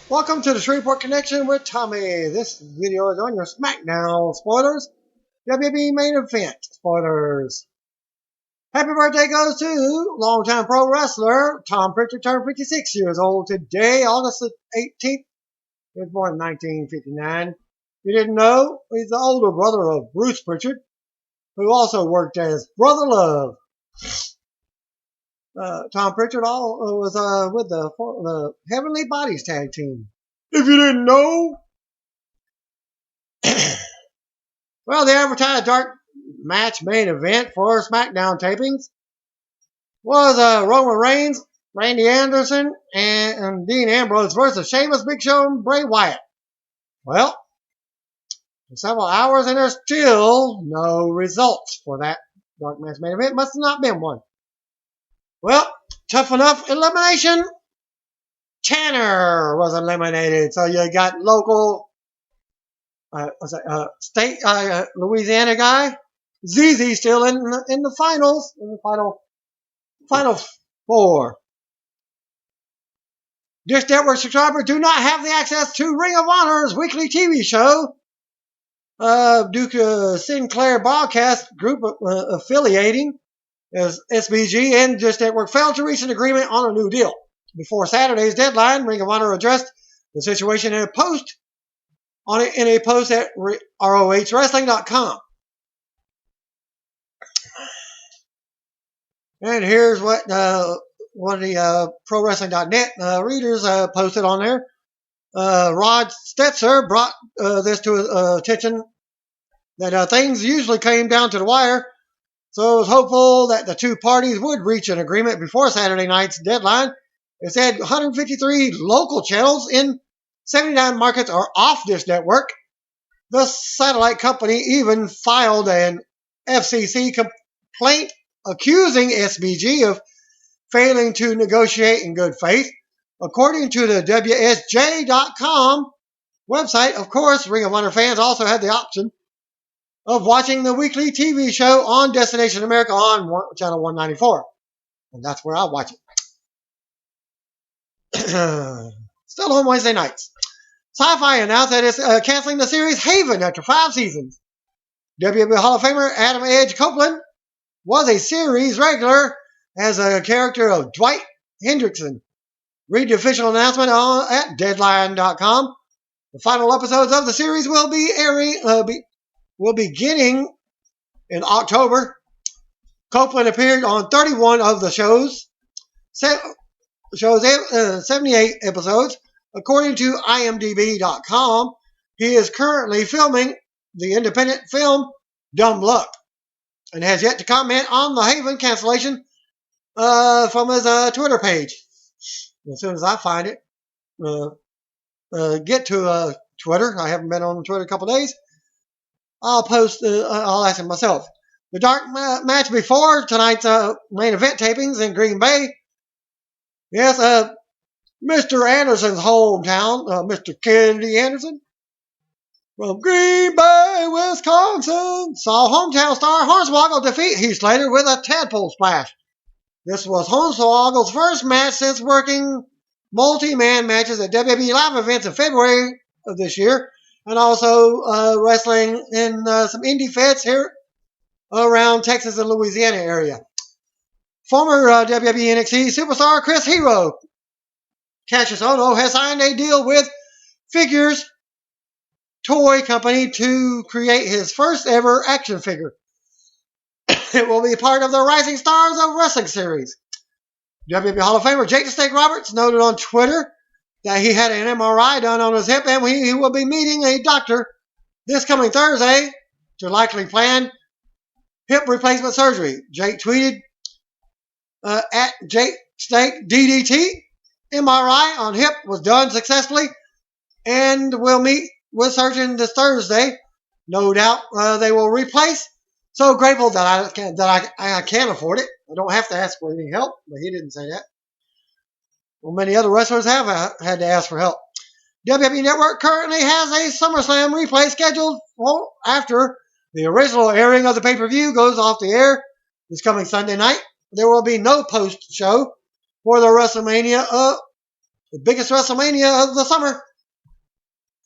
Welcome to the Shreveport Connection with Tommy. This video is on your SmackDown spoilers, WWE main event spoilers. Happy birthday goes to longtime pro wrestler Tom Pritchard, turned 56 years old today, August 18th. He was born in 1959. If you didn't know, he's the older brother of Bruce Pritchard, who also worked as Brother Love. Tom Pritchard was with the Heavenly Bodies tag team. If you didn't know, well, the advertised dark match main event for SmackDown tapings was Roman Reigns, Randy Anderson, and Dean Ambrose versus Sheamus, Big Show, and Bray Wyatt. Well, for several hours and there's still no results for that dark match main event. Must have not been one. Well, tough enough elimination. Tanner was eliminated. So you got local, state, Louisiana guy. ZZ still in the finals, in the final four. Dish Network subscribers do not have the access to Ring of Honor's weekly TV show. Due to Sinclair Broadcast Group affiliating as SBG and Dish Network failed to reach an agreement on a new deal. Before Saturday's deadline, Ring of Honor addressed the situation in a post at ROHWrestling.com. And here's what one of the ProWrestling.net readers posted on there. Rod Stetzer brought this to attention that things usually came down to the wire. So it was hopeful that the two parties would reach an agreement before Saturday night's deadline. It said 153 local channels in 79 markets are off this network. The satellite company even filed an FCC complaint accusing SBG of failing to negotiate in good faith. According to the WSJ.com website, of course, Ring of Honor fans also had the option of watching the weekly TV show on Destination America on channel 194. And that's where I watch it. Still on Wednesday nights. Syfy announced that it's canceling the series Haven after 5 seasons. WWE Hall of Famer Adam Edge Copeland was a series regular as a character of Dwight Hendrickson. Read the official announcement at Deadline.com. The final episodes of the series will be beginning in October. Copeland appeared on 31 of the shows 78 episodes. According to IMDb.com, he is currently filming the independent film Dumb Luck and has yet to comment on the Haven cancellation from his Twitter page. As soon as I find it, get to Twitter. I haven't been on Twitter a couple days. I'll ask him myself. The dark match before tonight's main event tapings in Green Bay. Yes, Mr. Anderson's hometown, Mr. Kennedy Anderson from Green Bay, Wisconsin, saw hometown star Hornswoggle defeat Heath Slater with a tadpole splash. This was Hornswoggle's first match since working multi-man matches at WWE live events in February of this year, and also wrestling in some indie feds here around Texas and Louisiana area. Former WWE NXT superstar Chris Hero Cassius Ohno has signed a deal with Figures Toy Company to create his first ever action figure. It will be part of the Rising Stars of Wrestling series. WWE Hall of Famer Jake the Snake Roberts noted on Twitter that he had an MRI done on his hip and he will be meeting a doctor this coming Thursday to likely plan hip replacement surgery. Jake tweeted at Jake Snake DDT. MRI on hip was done successfully and will meet with surgeon this Thursday. No doubt they will replace. So grateful that I can afford it. I don't have to ask for any help, but he didn't say that. Well, many other wrestlers have had to ask for help. WWE Network currently has a SummerSlam replay scheduled after the original airing of the pay-per-view goes off the air this coming Sunday night. There will be no post-show for the WrestleMania the biggest WrestleMania of the summer.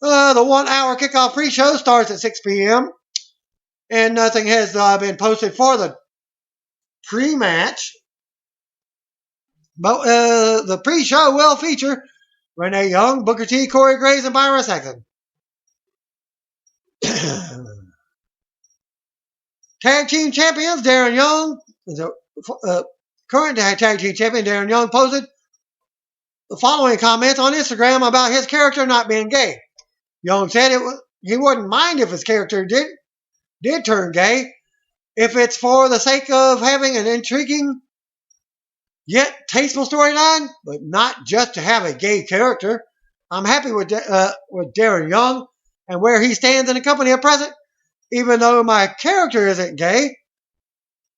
The 1 hour kickoff pre-show starts at 6 p.m. and nothing has been posted for the pre-match. But the pre-show will feature Renee Young, Booker T, Corey Graves, and Byron Saxton. Tag team champions Darren Young, current tag team champion Darren Young, posted the following comments on Instagram about his character not being gay. Young said he wouldn't mind if his character did turn gay if it's for the sake of having an intriguing yet tasteful storyline, but not just to have a gay character. I'm happy with Darren Young and where he stands in the company at present. Even though my character isn't gay,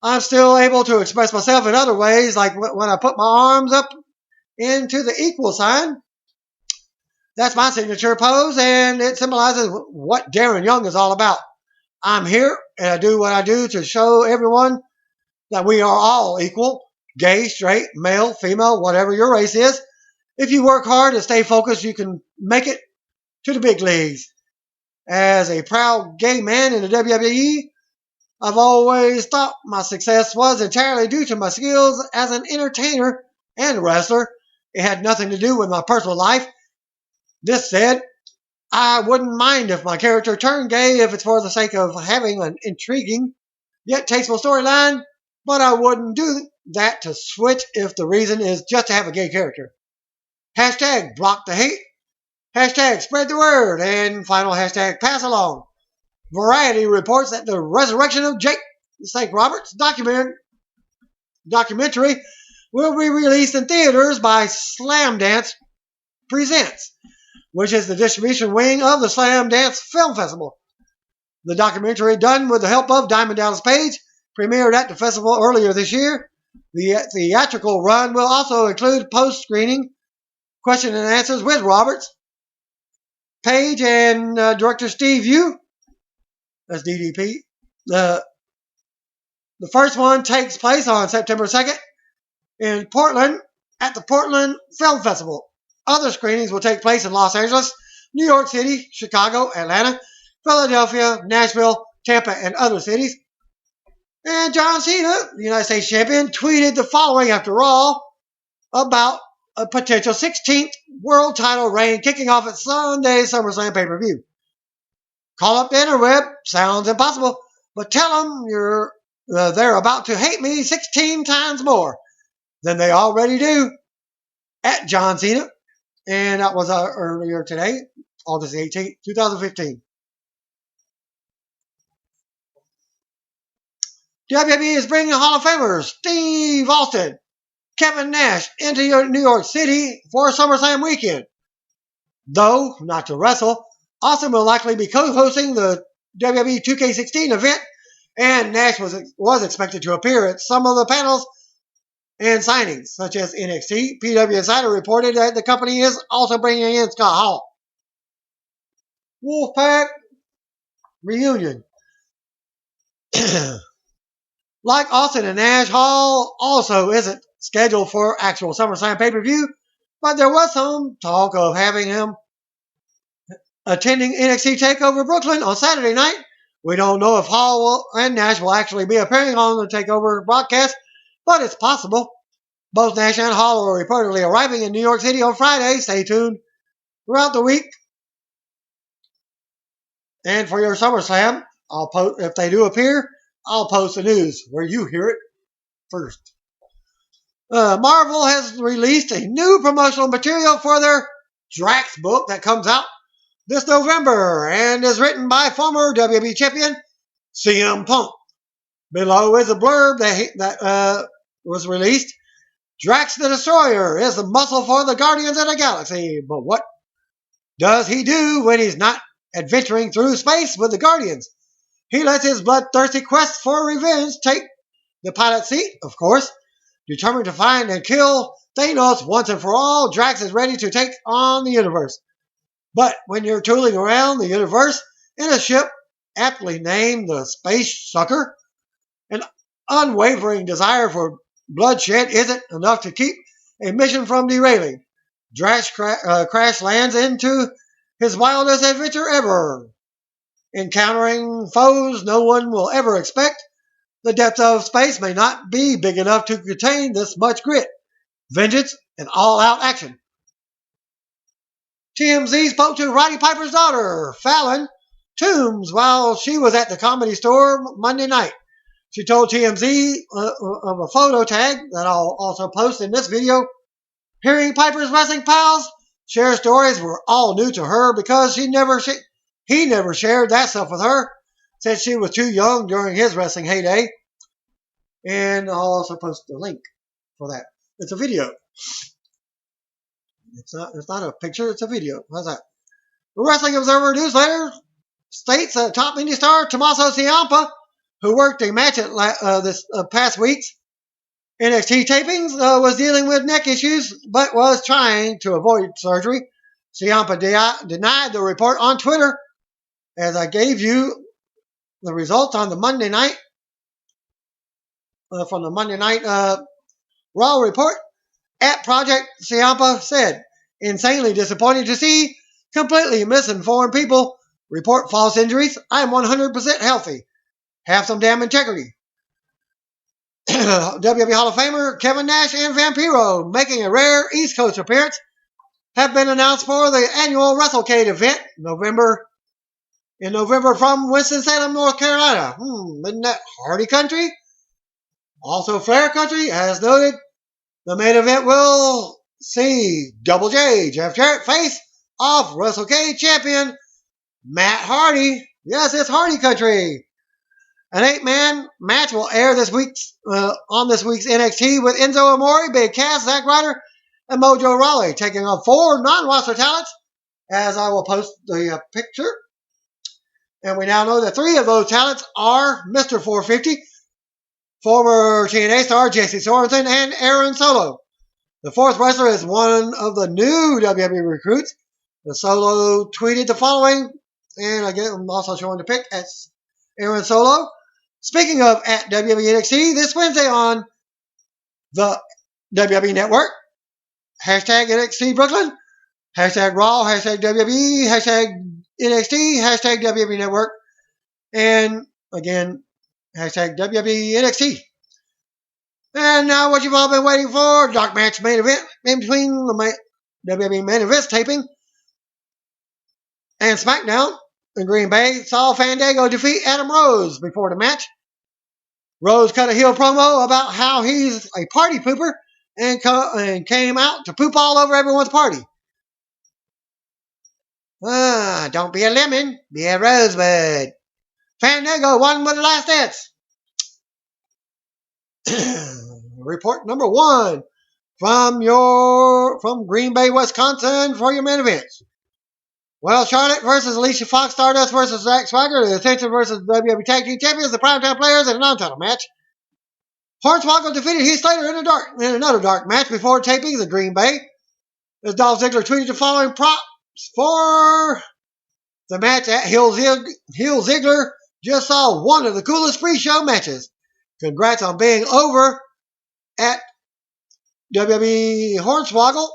I'm still able to express myself in other ways, like when I put my arms up into the equal sign. That's my signature pose, and it symbolizes what Darren Young is all about. I'm here, and I do what I do to show everyone that we are all equal, gay, straight, male, female, whatever your race is. If you work hard and stay focused, you can make it to the big leagues. As a proud gay man in the WWE, I've always thought my success was entirely due to my skills as an entertainer and wrestler. It had nothing to do with my personal life. This said, I wouldn't mind if my character turned gay if it's for the sake of having an intriguing yet tasteful storyline, but I wouldn't do that to switch if the reason is just to have a gay character. Hashtag block the hate. Hashtag spread the word. And final hashtag pass along. Variety reports that the resurrection of Jake the Snake Roberts documentary will be released in theaters by Slam Dance Presents, which is the distribution wing of the Slam Dance Film Festival. The documentary, done with the help of Diamond Dallas Page, premiered at the festival earlier this year. The theatrical run will also include post-screening question and answers with Roberts, Page, and director Steve Yu. That's DDP. The first one takes place on September 2nd in Portland at the Portland Film Festival. Other screenings will take place in Los Angeles, New York City, Chicago, Atlanta, Philadelphia, Nashville, Tampa, and other cities. And John Cena, the United States champion, tweeted the following after Raw about a potential 16th world title reign kicking off at Sunday's SummerSlam pay-per-view. Call up the interweb. Sounds impossible, but tell them they're about to hate me 16 times more than they already do. At John Cena. And that was earlier today, August 18th, 2015. WWE is bringing Hall of Famers Steve Austin, Kevin Nash into New York City for SummerSlam weekend. Though not to wrestle, Austin will likely be co-hosting the WWE 2K16 event, and Nash was expected to appear at some of the panels and signings, such as NXT. PW Insider reported that the company is also bringing in Scott Hall. Wolfpack reunion. Like Austin and Nash, Hall also isn't scheduled for actual SummerSlam pay-per-view, but there was some talk of having him attending NXT TakeOver Brooklyn on Saturday night. We don't know if Hall and Nash will actually be appearing on the TakeOver broadcast, but it's possible. Both Nash and Hall are reportedly arriving in New York City on Friday. Stay tuned throughout the week. And for your SummerSlam, I'll post, if they do appear, I'll post the news where you hear it first. Marvel has released a new promotional material for their Drax book that comes out this November and is written by former WWE champion CM Punk. Below is a blurb that was released. Drax the Destroyer is the muscle for the Guardians of the Galaxy, but what does he do when he's not adventuring through space with the Guardians? He lets his bloodthirsty quest for revenge take the pilot seat, of course. Determined to find and kill Thanos once and for all, Drax is ready to take on the universe. But when you're tooling around the universe in a ship aptly named the Space Sucker, an unwavering desire for bloodshed isn't enough to keep a mission from derailing. Drax crash lands into his wildest adventure ever. Encountering foes no one will ever expect, the depth of space may not be big enough to contain this much grit, vengeance, and all-out action. TMZ spoke to Roddy Piper's daughter, Fallon Toombs, while she was at the Comedy Store Monday night. She told TMZ of a photo tag that I'll also post in this video. Hearing Piper's wrestling pals share stories were all new to her because he never shared that stuff with her since she was too young during his wrestling heyday. And I'll also post the link for that. It's a video. It's not a picture, it's a video. How's that? The Wrestling Observer newsletter states that top indie star Tommaso Ciampa, who worked a match at this past week's NXT tapings, was dealing with neck issues but was trying to avoid surgery. Ciampa denied the report on Twitter, as I gave you the results on the Monday night from the Monday Night Raw report. At Project Ciampa said, "Insanely disappointing to see completely misinformed people report false injuries. I'm 100% healthy. Have some damn integrity." WWE Hall of Famer Kevin Nash and Vampiro, making a rare East Coast appearance, have been announced for the annual WrestleCade event in November from Winston-Salem, North Carolina. Isn't that Hardy country? Also Flair country, as noted. The main event will see Double J, Jeff Jarrett, face off WrestleCade champion Matt Hardy. Yes, it's Hardy country. An 8-man match will air on this week's NXT with Enzo Amore, Big Cass, Zack Ryder, and Mojo Rawley taking on 4 non-roster talents, as I will post the picture. And we now know that 3 of those talents are Mr. 450, former TNA star Jesse Sorensen, and Aaron Solo. The 4th wrestler is one of the new WWE recruits. The Solo tweeted the following, and again, I'm also showing the pic at Aaron Solo. Speaking of at WWE NXT, this Wednesday on the WWE Network, hashtag NXT Brooklyn, hashtag Raw, hashtag WWE, hashtag NXT, hashtag WWE Network, and again, hashtag WWE NXT. And now what you've all been waiting for, dark match main event in between the WWE main event taping and SmackDown in Green Bay, saw Fandango defeat Adam Rose before the match. Rose cut a heel promo about how he's a party pooper and came out to poop all over everyone's party. Don't be a lemon, be a rosebud. Fandango won with the last dance. Report number 1 from Green Bay, Wisconsin for your main events. Well, Charlotte versus Alicia Fox, Stardust versus Zack Swagger, the Ascension versus WWE Tag Team Champions, the Primetime Players, and a non-title match. Hornswoggle defeated Heath Slater in another dark match before tapings in Green Bay. As Dolph Ziggler tweeted the following props for the match at Heel Ziggler just saw one of the coolest pre-show matches. Congrats on being over at WWE Hornswoggle,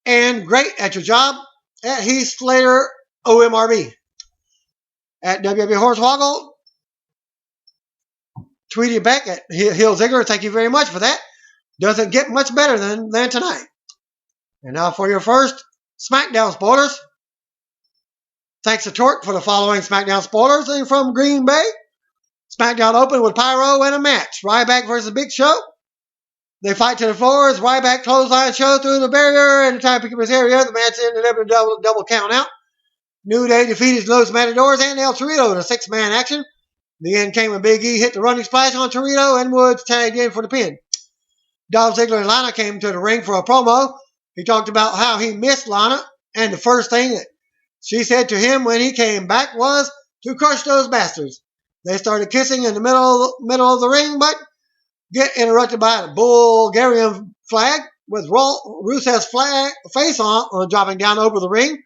and great at your job at Heath Slater OMRB. At WWE Hornswoggle, tweeted back at Heel Ziggler, thank you very much for that. Doesn't get much better than tonight. And now for your first SmackDown spoilers. Thanks to Torque for the following SmackDown spoilers. And from Green Bay, SmackDown opened with Pyro and a match. Ryback versus Big Show. They fight to the floor as Ryback clothesline Show through the barrier and the time to pick up his area. The match ended up in a double count out. New Day defeated Los Matadors and El Torito in a 6-man action. The end came when Big E hit the running splash on Torito and Woods tagged in for the pin. Dolph Ziggler and Lana came to the ring for a promo. He talked about how he missed Lana, and the first thing that she said to him when he came back was to crush those bastards. They started kissing in the middle of the ring, but get interrupted by a Bulgarian flag with Rusev's face on dropping down over the ring.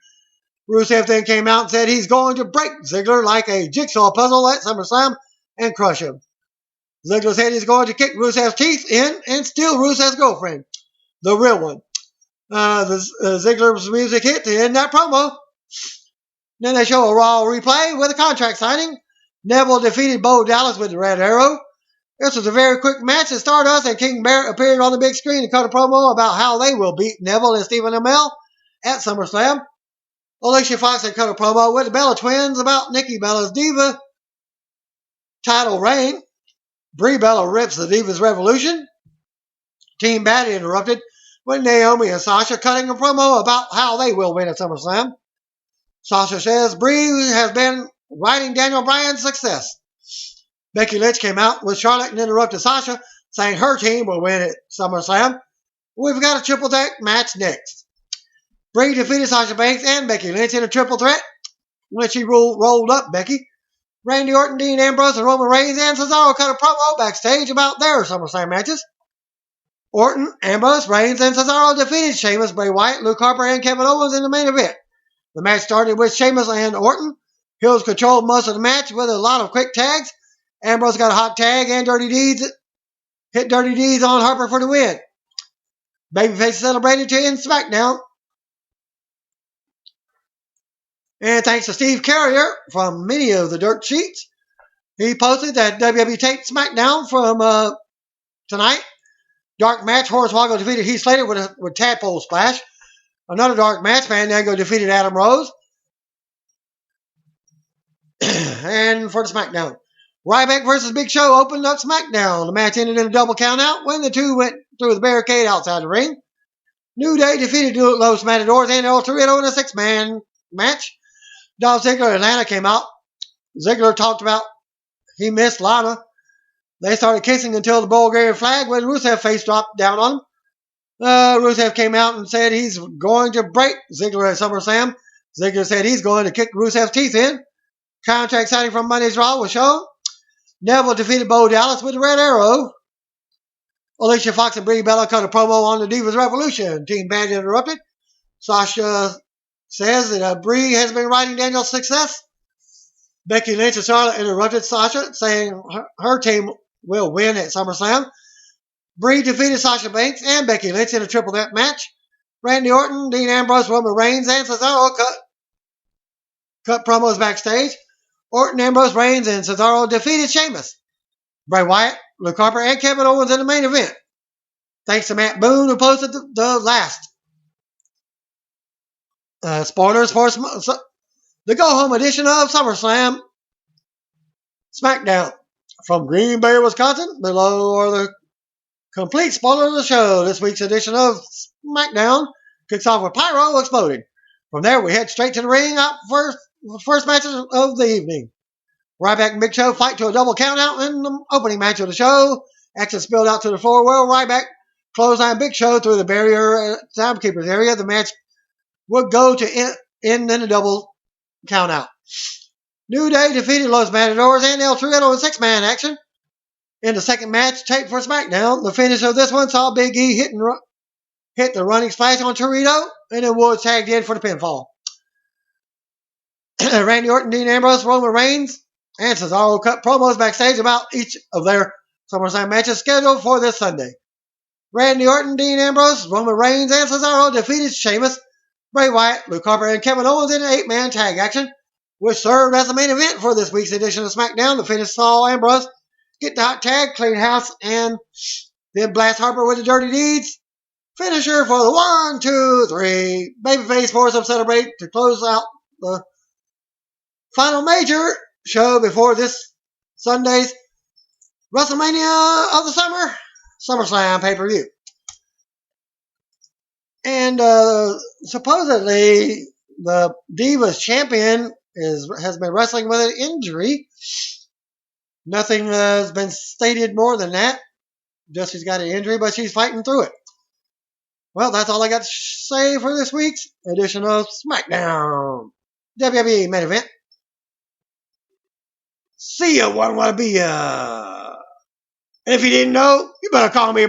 Rusev then came out and said he's going to break Ziggler like a jigsaw puzzle at SummerSlam and crush him. Ziggler said he's going to kick Rusev's teeth in and steal Rusev's girlfriend, the real one. Ziggler's music hit to end that promo. Then they show a Raw replay with a contract signing. Neville defeated Bo Dallas with the Red Arrow. This was a very quick match, and Stardust and King Barrett appeared on the big screen and cut a promo about how they will beat Neville and Stephen Amell at SummerSlam. Alicia Fox had cut a promo with the Bella Twins about Nikki Bella's Diva title reign. Brie Bella rips the Divas Revolution. Team Batty interrupted with Naomi and Sasha cutting a promo about how they will win at SummerSlam. Sasha says Brie has been riding Daniel Bryan's success. Becky Lynch came out with Charlotte and interrupted Sasha, saying her team will win at SummerSlam. We've got a triple threat match next. Brie defeated Sasha Banks and Becky Lynch in a triple threat when she rolled up Becky. Randy Orton, Dean Ambrose, and Roman Reigns and Cesaro cut a promo backstage about their SummerSlam matches. Orton, Ambrose, Reigns, and Cesaro defeated Sheamus, Bray Wyatt, Luke Harper, and Kevin Owens in the main event. The match started with Sheamus and Orton. Hills controlled most of the match with a lot of quick tags. Ambrose got a hot tag and hit Dirty Deeds on Harper for the win. Babyface celebrated to end SmackDown. And thanks to Steve Carrier from many of the dirt sheets, he posted that WWE taped SmackDown from tonight. Dark match, Hornswoggle defeated Heath Slater with Tadpole Splash. Another dark match, Fandango defeated Adam Rose. And for the SmackDown, Ryback versus Big Show opened up SmackDown. The match ended in a double countout when the two went through the barricade outside the ring. New Day defeated Los Matadors and El Torito in a six-man match. Dolph Ziggler and Lana came out. Ziggler talked about he missed Lana. They started kissing until the Bulgarian flag when Rusev face dropped down on him. Rusev came out and said he's going to break Ziggler at SummerSlam. Ziggler said he's going to kick Rusev's teeth in. Contract signing from Monday's Raw was shown. Neville defeated Bo Dallas with the Red Arrow. Alicia Fox and Brie Bella cut a promo on the Divas Revolution. Team Band interrupted. Sasha says that Brie has been riding Daniel's success. Becky Lynch and Charlotte interrupted Sasha, saying her team will win at SummerSlam. Brie defeated Sasha Banks and Becky Lynch in a triple threat match. Randy Orton, Dean Ambrose, Roman Reigns, and Cesaro cut promos backstage. Orton, Ambrose, Reigns, and Cesaro defeated Sheamus, Bray Wyatt, Luke Harper, and Kevin Owens in the main event. Thanks to Matt Boone, who posted the last. Spoilers for the go-home edition of SummerSlam SmackDown. From Green Bay, Wisconsin, below are the complete spoilers of the show. This week's edition of SmackDown kicks off with Pyro exploding. From there, we head straight to the ring out first matches of the evening. Ryback and Big Show fight to a double countout in the opening match of the show. Action spilled out to the floor where Ryback clotheslined Big Show through the barrier timekeeper's area. The match would go to end in a double countout. New Day defeated Los Matadors and El Torito in six-man action. In the second match taped for SmackDown, the finish of this one saw Big E hit the running splash on Torito, and then Woods tagged in for the pinfall. Randy Orton, Dean Ambrose, Roman Reigns, and Cesaro cut promos backstage about each of their SummerSlam matches scheduled for this Sunday. Randy Orton, Dean Ambrose, Roman Reigns, and Cesaro defeated Sheamus, Bray Wyatt, Luke Harper, and Kevin Owens in an 8-man tag action, which served as the main event for this week's edition of SmackDown. The finish saw Ambrose get the hot tag, clean house, and then blast Harper with the Dirty Deeds. Finisher for the 1, 2, 3. Babyface forced him celebrate to close out the final major show before this Sunday's WrestleMania of the summer, SummerSlam pay-per-view. And supposedly the Divas champion has been wrestling with an injury. Nothing has been stated more than that. Just she's got an injury, but she's fighting through it. Well, that's all I got to say for this week's edition of SmackDown WWE main event. See ya, what wanna be ya. And if you didn't know, you better call me.